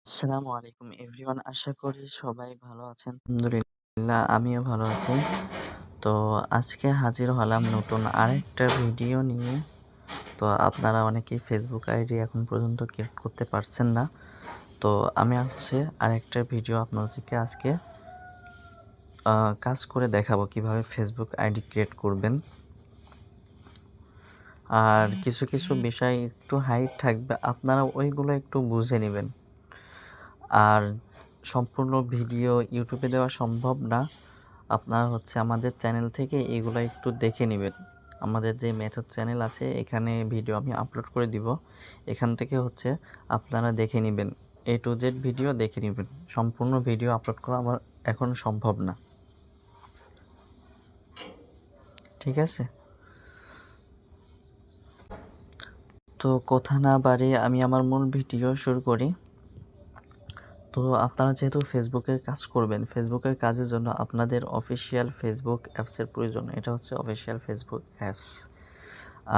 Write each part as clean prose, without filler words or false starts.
আসসালামু আলাইকুম এভরিওয়ান, আশা করি সবাই ভালো আছেন। আলহামদুলিল্লাহ আমিও ভালো আছি। তো আজকে হাজির হলাম নতুন আরেকটা ভিডিও নিয়ে। তো আপনারা অনেকেই ফেসবুক আইডি এখন পর্যন্ত ক্রিয়েট করতে পারছেন না। তো আমি আরেকটা ভিডিও আপনাদেরকে আজকে কাজ করে দেখাবো কিভাবে ফেসবুক আইডি ক্রিয়েট করবেন। আর কিছু কিছু বিষয় একটু হাইড থাকবে, আপনারা ওইগুলো একটু বুঝে নেবেন। আর সম্পূর্ণ ভিডিও ইউটিউবে দেওয়া সম্ভব না, আপনারা আমাদের চ্যানেল থেকে এগুলো একটু দেখে নেবেন। আমাদের যে মেথড চ্যানেল আছে এখানে ভিডিও আমি আপলোড করে দিব, এখান থেকে আপনারা দেখে নেবেন, A to Z ভিডিও দেখে নেবেন। সম্পূর্ণ ভিডিও আপলোড করা আমার এখন সম্ভব না, ঠিক আছে? তো কথা না বাড়িয়ে আমি আমার মূল ভিডিও শুরু করি। তো আপনারা যেহেতু ফেসবুকের কাজ করবেন, ফেসবুকের কাজের জন্য আপনাদের অফিসিয়াল ফেসবুক অ্যাপসের প্রয়োজন। এটা হচ্ছে অফিসিয়াল ফেসবুক অ্যাপস।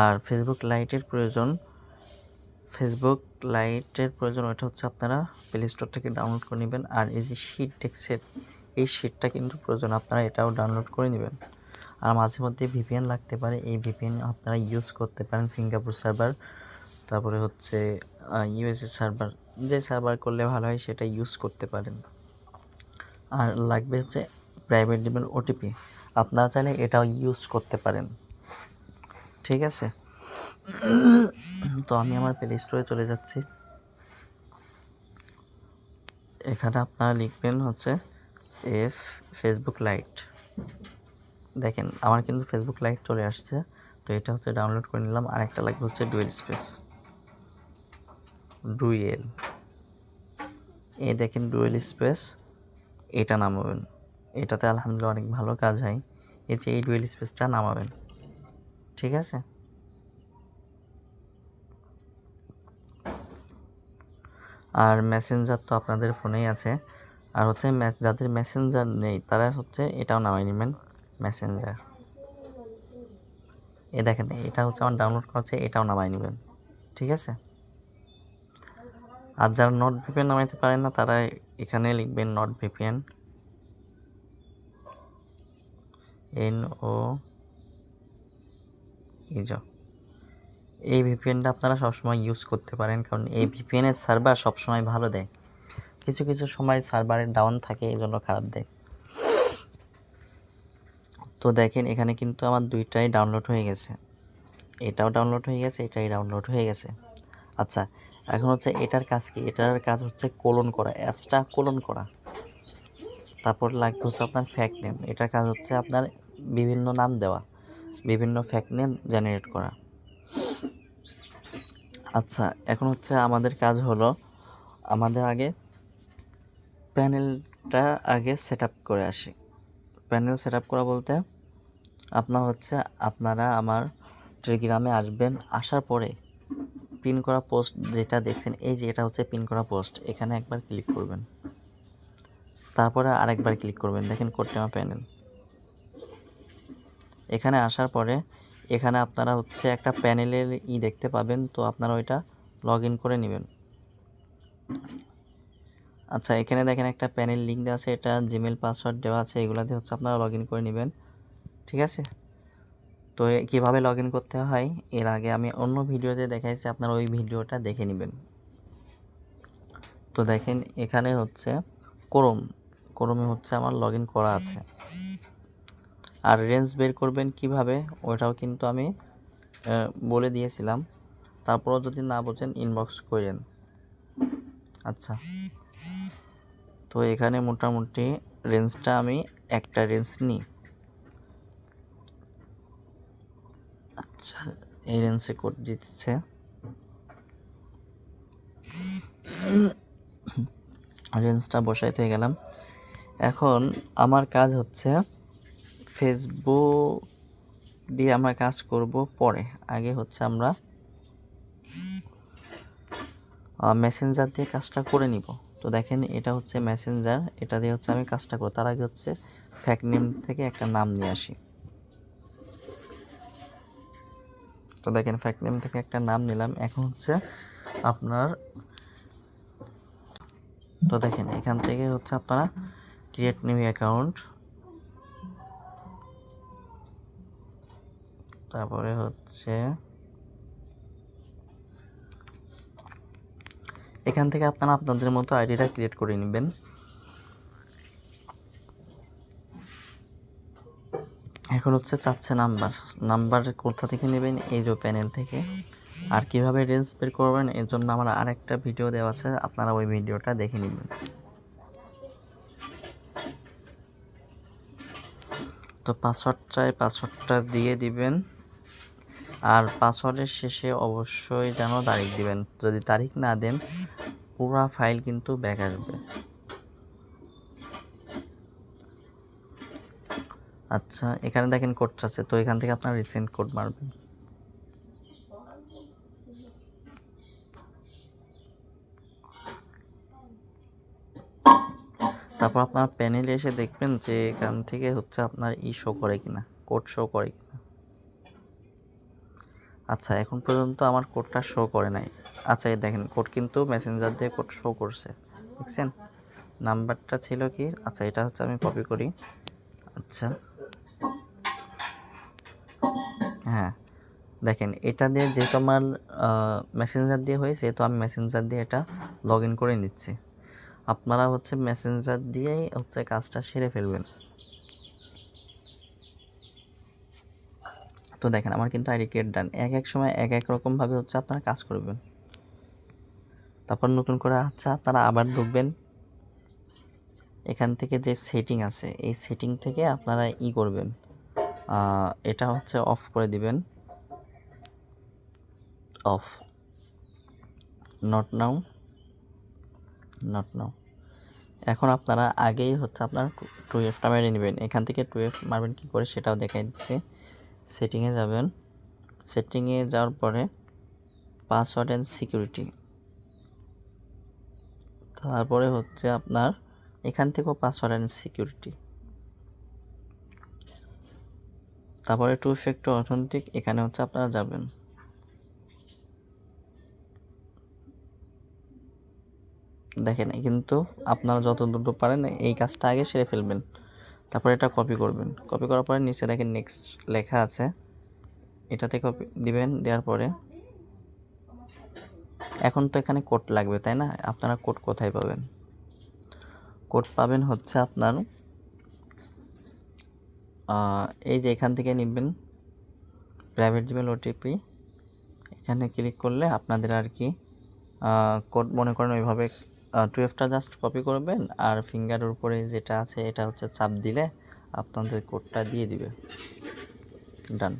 আর ফেসবুক লাইটের প্রয়োজন। ওটা আপনারা প্লে স্টোর থেকে ডাউনলোড করে নেবেন। আর এই যে শিট টেক্সের এই শিটটা কিন্তু প্রয়োজন, আপনারা এটাও ডাউনলোড করে নেবেন। আর মাঝে মধ্যে ভিপিএন লাগতে পারে, এই ভিপিএন আপনারা ইউজ করতে পারেন। সিঙ্গাপুর সার্ভার, তারপরে ইউএসএ সার্ভার, যে সার্ভার করলে ভালো হয় সেটা ইউজ করতে পারেন। আর লাগবে প্রাইভেট ইমেল ওটিপি, আপনারা চাইলে এটাও ইউজ করতে পারেন, ঠিক আছে? তো আমি আমার প্লে স্টোরে চলে যাচ্ছি। এখানে আপনারা লিখবেন ফেসবুক লাইট। দেখেন আমার কিন্তু ফেসবুক লাইট চলে আসছে। তো এটা ডাউনলোড করে নিলাম। আর একটা লাগবে ডুয়েল। এই দেখেন ডুয়েল স্পেস, এটা নামাবেন। এটাতে আলহামদুলিল্লাহ অনেক ভালো কাজ হয়। এই ডুয়েল স্পেসটা নামাবেন, ঠিক আছে? আর মেসেঞ্জার তো আপনাদের ফোনেই আছে। আর যাদের মেসেঞ্জার নেই তারা এটাও নামাই নেবেন, মেসেঞ্জার। দেখেন এটা আমার ডাউনলোড করা আছে, এটাও নামাই নেবেন, ঠিক আছে? আর যারা নট ভিপিএন নামাইতে পারেন না তারা এখানে লিখবেন নট ভিপিএন, NO এই ভিপিএনটা আপনারা সবসময় ইউজ করতে পারেন, কারণ এই ভিপিএনের সার্ভার সবসময় ভালো দেয়। কিছু কিছু সময় সার্ভারের ডাউন থাকে, এই জন্য খারাপ দেয়। তো দেখেন এখানে কিন্তু আমার দুইটাই ডাউনলোড হয়ে গেছে, এটাও ডাউনলোড হয়ে গেছে, এটাই ডাউনলোড হয়ে গেছে। আচ্ছা, এখন এটার কাজ কি? এটার কাজ কোলন করা, অ্যাপসটা কোলন করা। তারপর লাগবে আপনার ফ্যাক্ট নেম। এটার কাজ আপনার বিভিন্ন নাম দেওয়া, বিভিন্ন ফ্যাক্ট নেম জেনারেট করা। আচ্ছা, এখন আমাদের কাজ হলো আমাদের আগে প্যানেলটা সেট আপ করে আসি। প্যানেল সেট আপ করা বলতে আপনারা আমার টেলিগ্রামে আসবেন। আসার পরে পিন করা পোস্ট যেটা দেখছেন, এই যে এটা পিন করা পোস্ট, এখানে একবার ক্লিক করবেন, তারপরে আরেকবার ক্লিক করবেন। দেখেন কোডটেমা প্যানেল। এখানে আসার পরে এখানে আপনারা একটা প্যানেলের দেখতে পাবেন, তো আপনারা ওইটা লগ ইন করে নেবেন। আচ্ছা, এখানে দেখেন একটা প্যানেল লিঙ্ক দেওয়া আছে, এটা জিমেল পাসওয়ার্ড দেওয়া আছে, এগুলো দিয়ে আপনারা লগ ইন করে নেবেন, ঠিক আছে? তো কীভাবে লগ ইন করতে হয় এর আগে আমি অন্য ভিডিওতে দেখাইছি, আপনারা ওই ভিডিওটা দেখে নেবেন। তো দেখেন এখানে ক্রোমে আমার লগ ইন করা আছে। আর রেঞ্জ বের করবেন কিভাবে ওটাও কিন্তু আমি বলে দিয়েছিলাম, তারপরও যদি না বোঝেন ইনবক্স করেন। আচ্ছা, তো এখানে মোটামুটি রেঞ্জটা আমি একটা রেঞ্জ নিই। আচ্ছা, এই রেঞ্জে কোড দিচ্ছে। রেঞ্জটা বসাইতে গেলাম। এখন আমার কাজ ফেসবুক দিয়ে আমরা কাজ করব পরে। আগে আমরা মেসেঞ্জার দিয়ে কাজটা করে নিব। তো দেখেন এটা মেসেঞ্জার, এটা দিয়ে আমি কাজটা করব। তার আগে ফ্যাক্ট নেম থেকে একটা নাম নিয়ে আসি। তো দেখেন ফ্যাক্ট নেম থেকে একটা নাম নিলাম। এখন আপনার তো দেখেন এখান থেকে হচ্ছে আপনারা ক্রিয়েট নিউ অ্যাকাউন্ট, তারপরে হচ্ছে এখান থেকে আপনারা আপনাদের মতো আইডিটা ক্রিয়েট করে নেবেন। এখন হচ্ছে চাচ্ছে নাম্বার কোথা থেকে নেবেন, এই যে প্যানেল থেকে। আর কিভাবে রেঞ্জ বের করবেন এর জন্য আমার আরেকটা ভিডিও দেওয়া আছে, আপনারা ওই ভিডিওটা দেখে নেবেন। তো পাসওয়ার্ডটা দিয়ে দিবেন, আর পাসওয়ার্ডের শেষে অবশ্যই যেন তারিখ দিবেন। যদি তারিখ না দেন পুরা ফাইল কিন্তু ব্যাক আসবে। আচ্ছা, এখানে দেখেন কোড আছে, তো এখান থেকে আপনার রিসেন্ট কোড মারবেন। তারপর আপনার প্যানেলে এসে দেখবেন যে এখান থেকে হচ্ছে আপনার শো করে কিনা, কোড শো করে কিনা। আচ্ছা, এখন পর্যন্ত আমার কোডটা শো করে নাই। আচ্ছা, এই দেখেন কোড কিন্তু মেসেঞ্জার দিয়ে কোড শো করছে, দেখছেন? নাম্বারটা ছিল কি, আচ্ছা এটা হচ্ছে আমি কপি করি। আচ্ছা, হ্যাঁ দেখেন এটা দিয়ে যেহেতু আমার মেসেঞ্জার দিয়ে হয়েছে, তো আমি মেসেঞ্জার দিয়ে এটা লগ ইন করে নিচ্ছি। আপনারা হচ্ছে মেসেঞ্জার দিয়েই হচ্ছে কাজটা সেরে ফেলবেন। তো দেখেন আমার কিন্তু আইডি ক্রিয়েট ডান। এক সময় এক রকমভাবে হচ্ছে আপনারা কাজ করবেন। তারপর নতুন করে আচ্ছা আপনারা আবার ঢুকবেন। এখান থেকে যে সেটিং আছে এই সেটিং থেকে আপনারা করবেন, এটা হচ্ছে অফ করে দিবেন, অফ, নট নাও। এখন আপনারা আগেই হচ্ছে আপনার 2Fটা মেরে নেবেন। এখান থেকে 2F মারবেন কী করে সেটাও দেখাই দিচ্ছে। সেটিংয়ে যাবেন, সেটিংয়ে যাওয়ার পরে পাসওয়ার্ড অ্যান্ড সিকিউরিটি, তারপরে হচ্ছে আপনার এখান থেকেও পাসওয়ার্ড অ্যান্ড সিকিউরিটি, তারপরে 2 ফ্যাক্টর অথেন্টিক, এখানে হচ্ছে আপনারা যাবেন। দেখেন কিন্তু আপনারা যত দ্রুত পারেন এই কাজটা আগে সেরে ফেলবেন। তারপরে এটা কপি করবেন, কপি করার পরে নিচে দেখেন নেক্সট লেখা আছে, এটাতে কপি দিবেন। দেওয়ার পরে এখন তো এখানে কোড লাগবে, তাই না? আপনারা কোড কোথায় পাবেন? কোড পাবেন হচ্ছে আপনার এই যে এখান থেকে নেবেন, প্রাইভেট জিমেল ওটিপি, এখানে ক্লিক করলে আপনাদের আর কি কোড মনে করেন ওইভাবে 2Fটা জাস্ট কপি করবেন, আর ফিঙ্গারের উপরে যেটা আছে এটা হচ্ছে চাপ দিলে আপনাদের কোডটা দিয়ে দিবে। ডান।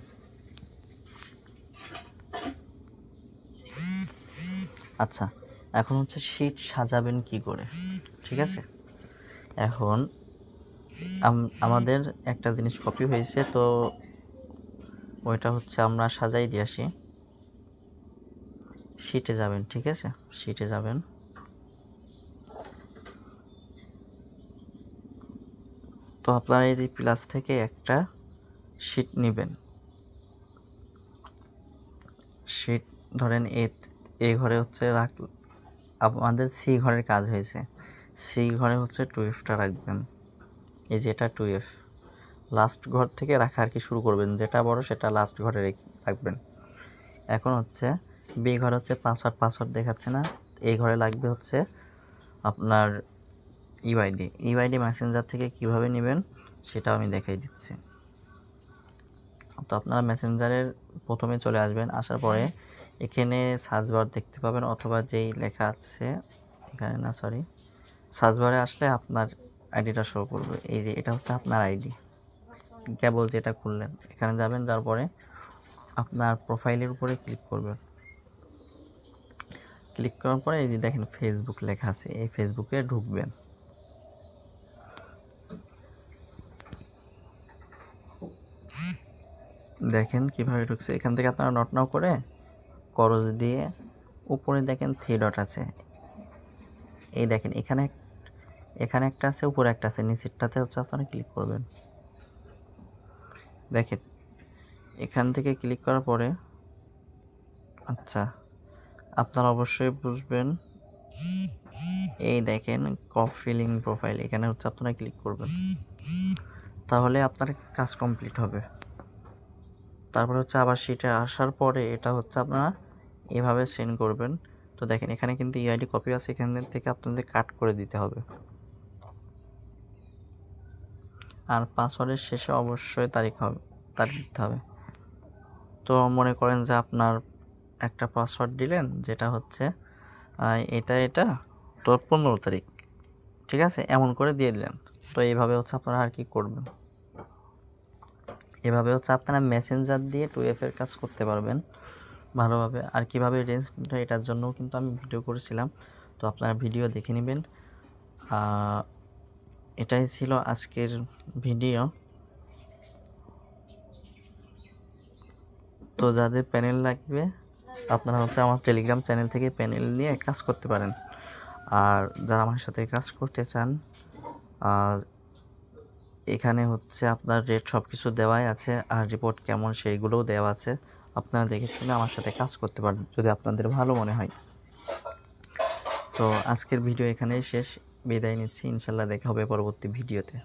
আচ্ছা, এখন হচ্ছে শিট সাজাবেন কি করে, ঠিক আছে? এখন আমাদের একটা জিনিস কপি হয়েছে, তো ওইটা হচ্ছে আমরা সাজাই দিয়ে আসি। শিটে যাবেন, ঠিক আছে? শিটে যাবেন, তো আপনারা এই যে প্লাস থেকে একটা শিট নেবেন। শিট ধরেন এই ঘরে হচ্ছে আমাদের সি ঘরের কাজ হয়েছে, সি ঘরে হচ্ছে 2Fটা রাখবেন। এই যে এটা 2F, লাস্ট ঘর থেকে রাখা আর কি শুরু করবেন, যেটা বড় সেটা লাস্ট ঘরে রাখবেন। এখন হচ্ছে বি ঘর হচ্ছে পাসওয়ার্ড দেখাচ্ছে না, এই ঘরে লাগবে হচ্ছে আপনার ইউআইডি মেসেঞ্জার থেকে কিভাবে নেবেন সেটাও আমি দেখাই দিচ্ছি। তো আপনারা মেসেঞ্জারের প্রথমে চলে আসবেন, আসার পরে এখানে সার্চ বার দেখতে পাবেন, অথবা যেই লেখা আছে এখানে, না সরি, সার্চ বারে আসলে আপনার আইডিটা শো করবে। এই যে এটা হচ্ছে আপনার আইডি, কেবল যেটা খুললেন, এখানে যাবেন, যাওয়ার পরে আপনার প্রোফাইলের উপরে ক্লিক করবেন। ক্লিক করার পরে এই যে দেখেন ফেসবুক লেখা আছে, এই ফেসবুকে ঢুকবেন। দেখেন কিভাবে ঢুকছে। এখান থেকে আপনারা নট নাও করে করজ দিয়ে উপরে দেখেন 3 ডট আছে, এই দেখেন এখানে একটা আছে, উপরে একটা আছে, নিচেরটাতে হচ্ছে আপনারা ক্লিক করবেন। দেখেন এখান থেকে ক্লিক করার পরে আচ্ছা আপনারা অবশ্যই বুঝবেন, এই দেখেন কপি লিঙ্ক প্রোফাইল, এখানে হচ্ছে আপনারা ক্লিক করবেন, তাহলে আপনার কাজ কমপ্লিট হবে। তারপর হচ্ছে আবার শিটে আসার পরে এটা হচ্ছে আপনারা এভাবে সেন্ড করবেন। তো দেখেন এখানে কিন্তু ইউআইডি কপি আছে, এখান থেকে আপনাদের কাট করে দিতে হবে। আর পাসওয়ার্ডের শেষে অবশ্যই তারিখ দিতে হবে। তো মনে করেন যে আপনার একটা পাসওয়ার্ড দিলেন যেটা হচ্ছে এটা তো 15 তারিখ, ঠিক আছে, এমন করে দিয়ে দিলেন। তো এইভাবে হচ্ছে আপনারা আর কি করবেন, এভাবে হচ্ছে আপনারা মেসেঞ্জার দিয়ে 2FA এর কাজ করতে পারবেন ভালোভাবে। আর কীভাবে রেঞ্জ নিতে হয় এটার জন্যও কিন্তু আমি ভিডিও করেছিলাম, তো আপনারা ভিডিও দেখে নেবেন। এটাই ছিল আজকের ভিডিও। তো যাদের প্যানেল লাগবে আপনারা হচ্ছে আমার টেলিগ্রাম চ্যানেল থেকে প্যানেল নিয়ে কাজ করতে পারেন। আর যারা আমার সাথে কাজ করতে চান, এখানে হচ্ছে আপনার রেট সব কিছু দেওয়াই আছে, আর রিপোর্ট কেমন সেইগুলোও দেওয়া আছে। আপনারা দেখে শুনে আমার সাথে কাজ করতে পারেন যদি আপনাদের ভালো মনে হয়। তো আজকের ভিডিও এখানেই শেষ, বিদায় নিচ্ছি। ইনশাল্লাহ দেখা হবে পরবর্তী ভিডিওতে।